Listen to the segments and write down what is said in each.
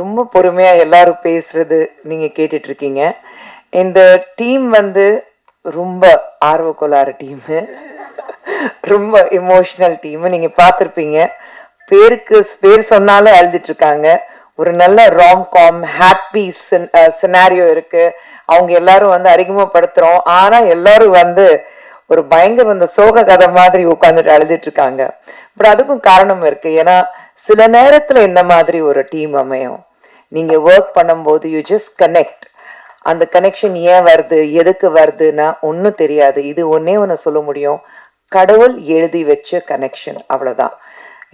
ரொம்ப பொறுமையா எல்லாரும் பேசுறது நீங்க கேட்டுட்டு இருக்கீங்க. இந்த டீம் வந்து ரொம்ப ஆர்வக்கோளாறு டீமு. ரொம்ப எமோஷனல் டீமு. நீங்க பார்த்துருப்பீங்க. பேர் சொன்னாலும் அழுதுட்டு இருக்காங்க. ஒரு நல்ல ராம்காம் ஹாப்பி சினாரியோ இருக்கு. அவங்க எல்லாரும் வந்து அறிமுகப்படுத்துறோம். ஆனா எல்லாரும் வந்து ஒரு பயங்கர இந்த சோக கதை மாதிரி உட்காந்துட்டு அழுதுட்டு இருக்காங்க. பட் அதுக்கும் காரணம் இருக்கு. ஏன்னா சில நேரத்துல இந்த மாதிரி ஒரு டீம் அமையும். நீங்க ஒர்க் பண்ணும்போது யூ ஜஸ்ட் கனெக்ட். அந்த கனெக்ஷன் ஏன் வருது, எதுக்கு வருதுன்னா ஒன்றும் தெரியாது. இது ஒன்னே ஒன்று சொல்ல முடியும், கடவுள் எழுதி வச்ச கனெக்ஷன், அவ்வளவுதான்.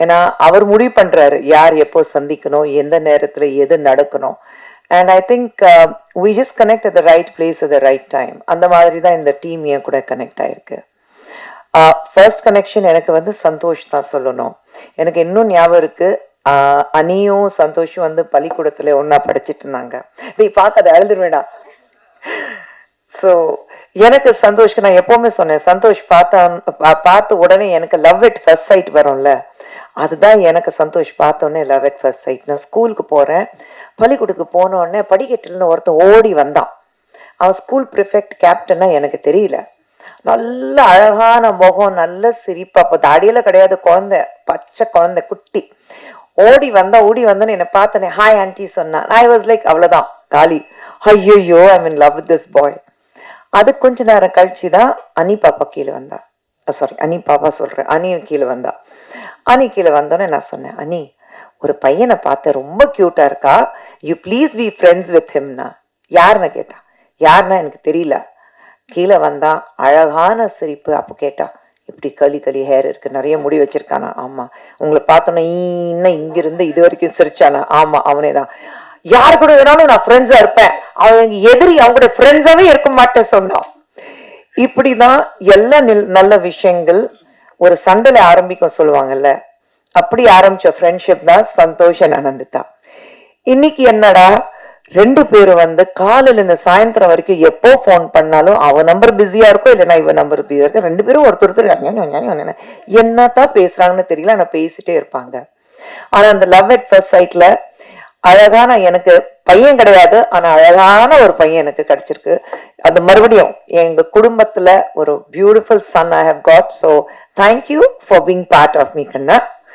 ஏன்னா அவர் முடிவு பண்றாரு யார் எப்போ சந்திக்கணும், எந்த நேரத்துல எது நடக்கணும். And I think we just connect at the right place at the right time. அந்த மாதிரி தான் இந்த டீம் ஏன் கூட கனெக்ட் ஆயிருக்கு. ஃபர்ஸ்ட் கனெக்ஷன் எனக்கு வந்து சந்தோஷ் தான் சொல்லணும். எனக்கு இன்னும் ஞாபகம் இருக்கு, அனியும் சந்தோஷும் வந்து பள்ளிக்கூடத்துல ஒன்னா படிச்சுட்டு இருந்தாங்க. நீ பார்க்காத அழுதுருவேடா. ஸோ எனக்கு சந்தோஷ்க்கு நான் எப்பவுமே சொன்னேன், சந்தோஷ் பார்த்த உடனே எனக்கு லவ் இட் ஃபர்ஸ்ட் சைட் வரும்ல, அதுதான் எனக்கு சந்தோஷ் பார்த்தோன்னே லவ் இட் ஃபர்ஸ்ட் சைட். நான் ஸ்கூலுக்கு போறேன், பள்ளிக்கூடத்துக்கு போன உடனே படிக்கட்டுல ஒருத்தன் ஓடி வந்தான். அவன் ஸ்கூல் ப்ரிஃபெக்ட் கேப்டன்னா எனக்கு தெரியல. நல்ல அழகான முகம், நல்ல சிரிப்பு. அப்போ தாடியில கிடையாது, குழந்தை, பச்சை குழந்தை, குட்டி. ஓடி வந்தோன்னு என்னை பார்த்தனே ஹாய் ஆன்டி சொன்னான். ஐ வாஸ் லைக் அவ்வளவுதான் காலி. ஐயோ ஐ மீன் லவ் திஸ் பாய். அது கொஞ்ச நேரம் கழிச்சுதான் அனி பாப்பா கீழே வந்தா. சாரி, அனி பாப்பா சொல்றேன், அனியும் கீழே வந்தா. அனி கீழே வந்தோன்னே நான் சொன்னேன், அனி ஒரு பையனை பார்த்த ரொம்ப கியூட்டா இருக்கா, you please be friends with ஹிம்னா. யாருன்னு கேட்டா. யாருன்னா எனக்கு தெரியல. கீழே வந்தா, அழகான சிரிப்பு. அப்போ கேட்டா, இப்படி களி ஹேர் இருக்கு, நிறைய முடி வச்சிருக்கானா. ஆமா. உங்களை பார்த்தோன்னா இன்னும் இங்கிருந்து இது வரைக்கும் சிரிச்சானா. ஆமா, அவனே தான். யாரு கூட வேணாலும் நான் ஃப்ரெண்ட்ஸா இருப்பேன், அவங்க எதிரி அவங்களோட ஃப்ரெண்ட்ஸாவே இருக்க மாட்டேன் சொன்னான். இப்படிதான் எல்லா நல்ல விஷயங்கள் ஒரு சண்டையில ஆரம்பிக்கும் சொல்லுவாங்கல்ல, அப்படி ஆரம்பிச்ச ஃப்ரெண்ட்ஷிப் தான் சந்தோஷ் நனந்திதா. இன்னைக்கு என்னடா, ரெண்டு பேரும் வந்து காலையில இந்த சாயந்தரம் வரைக்கும் எப்போ போன் பண்ணாலும் அவன் நம்பர் பிஸியா இருக்கும், இல்லைன்னா இவன் நம்பர் பிஸியா இருக்கும். ரெண்டு பேரும் ஒருத்தர் என்னத்தான் பேசுறாங்கன்னு தெரியல, ஆனா பேசிட்டே இருப்பாங்க. ஆனா அந்த லவ் அட் ஃபர்ஸ்ட் சைட்ல அழகான, எனக்கு பையன் கிடையாது, ஆனா அழகான ஒரு பையன் எனக்கு கிடைச்சிருக்கு. அது மறுபடியும் எங்க குடும்பத்துல ஒரு beautiful son I have got. So thank you for being part of me Kanna.